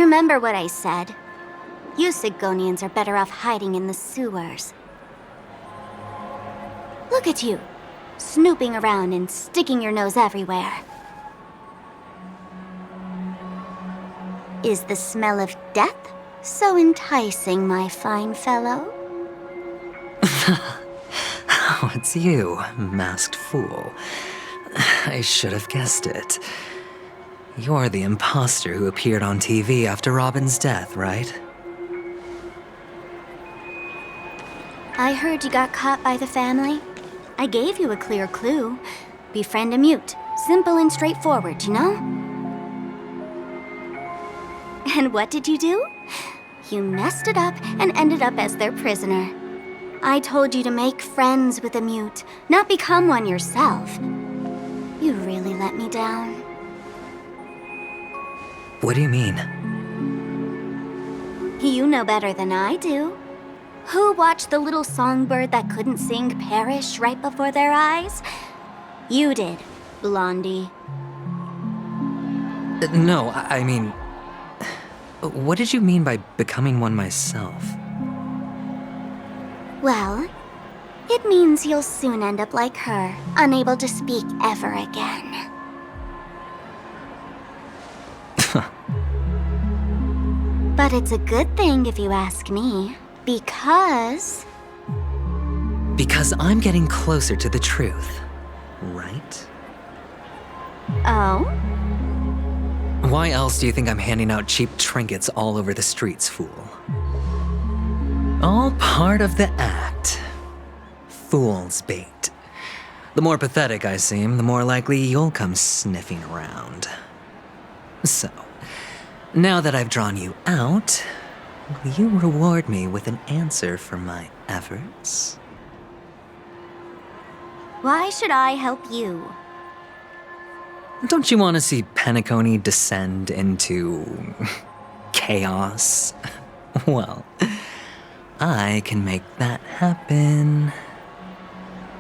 Remember what I said. You Sigonians are better off hiding in the sewers. Look at you, snooping around and sticking your nose everywhere. Is the smell of death so enticing, my fine fellow? Oh, it's you, masked fool. I should have guessed it. You're the imposter who appeared on TV after Robin's death, right? I heard you got caught by the family. I gave you a clear clue. Befriend a mute. Simple and straightforward, you know? And what did you do? You messed it up and ended up as their prisoner. I told you to make friends with a mute, not become one yourself. You really let me down. What do you mean? You know better than I do. Who watched the little songbird that couldn't sing perish right before their eyes? You did, Blondie. No, I mean... What did you mean by becoming one myself? Well, it means you'll soon end up like her, unable to speak ever again. But it's a good thing if you ask me, because... Because I'm getting closer to the truth, right? Oh? Why else do you think I'm handing out cheap trinkets all over the streets, fool? All part of the act. Fool's bait. The more pathetic I seem, the more likely you'll come sniffing around. So, now that I've drawn you out, will you reward me with an answer for my efforts? Why should I help you? Don't you want to see Penacony descend into... chaos? Well, I can make that happen.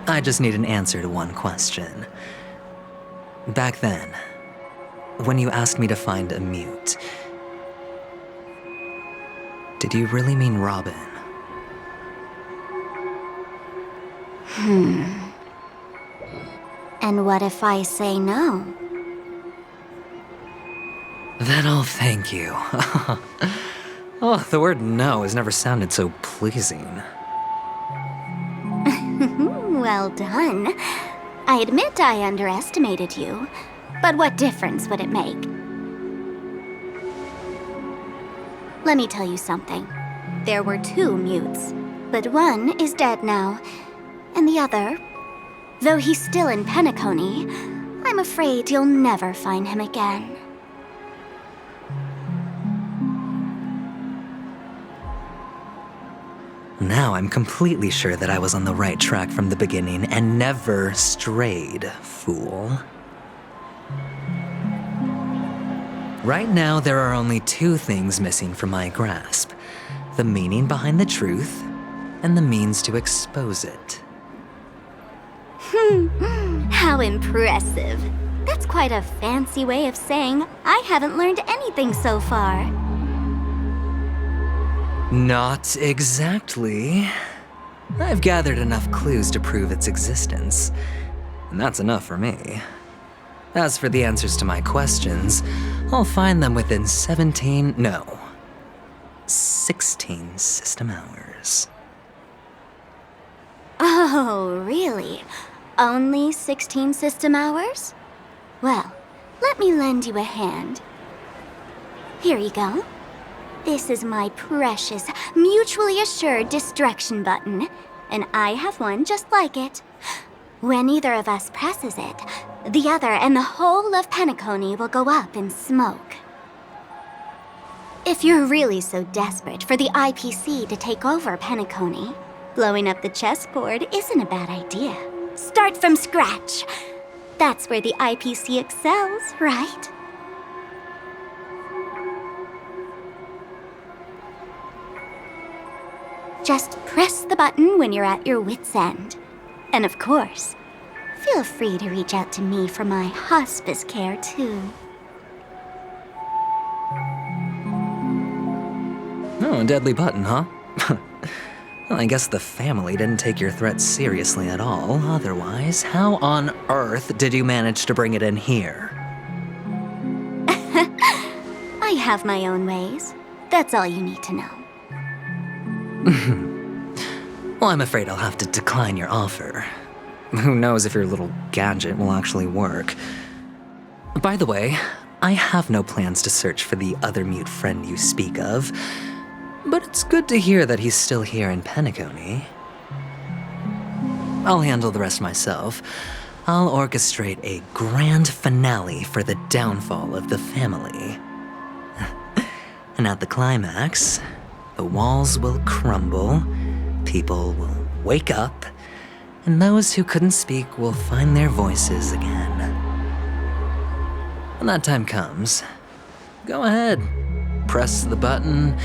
I just need an answer to one question. Back then, when you asked me to find a mute, did you really mean Robin? And what if I say no? Then I'll thank you. Oh, the word no has never sounded so pleasing. Well done. I admit I underestimated you, but what difference would it make? Let me tell you something. There were two mutes, but one is dead now, and the other, though he's still in Penacony, I'm afraid you'll never find him again. Now I'm completely sure that I was on the right track from the beginning and never strayed, fool. Right now, there are only two things missing from my grasp: the meaning behind the truth and the means to expose it. How impressive. That's quite a fancy way of saying I haven't learned anything so far. Not exactly. I've gathered enough clues to prove its existence, and that's enough for me. As for the answers to my questions, I'll find them within 16 system hours. Oh, really? Only 16 system hours? Well, let me lend you a hand. Here you go. This is my precious, mutually assured distraction button, and I have one just like it. When either of us presses it, the other and the whole of Penacony will go up in smoke. If you're really so desperate for the IPC to take over Penacony, blowing up the chessboard isn't a bad idea. Start from scratch. That's where the IPC excels, right? Just press the button when you're at your wit's end. And of course, feel free to reach out to me for my hospice care, too. Oh, a deadly button, huh? Well, I guess the family didn't take your threat seriously at all. Otherwise, how on earth did you manage to bring it in here? I have my own ways. That's all you need to know. Well, I'm afraid I'll have to decline your offer. Who knows if your little gadget will actually work. By the way, I have no plans to search for the other mute friend you speak of, but it's good to hear that he's still here in Penacony. I'll handle the rest myself. I'll orchestrate a grand finale for the downfall of the family. And at the climax, the walls will crumble, people will wake up, and those who couldn't speak will find their voices again. When that time comes, go ahead, press the button,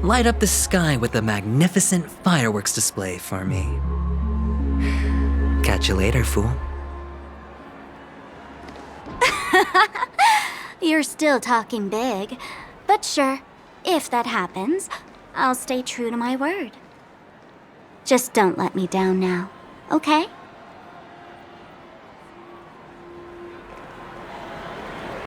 light up the sky with a magnificent fireworks display for me. Catch you later, fool. You're still talking big. But sure, if that happens, I'll stay true to my word. Just don't let me down now, okay?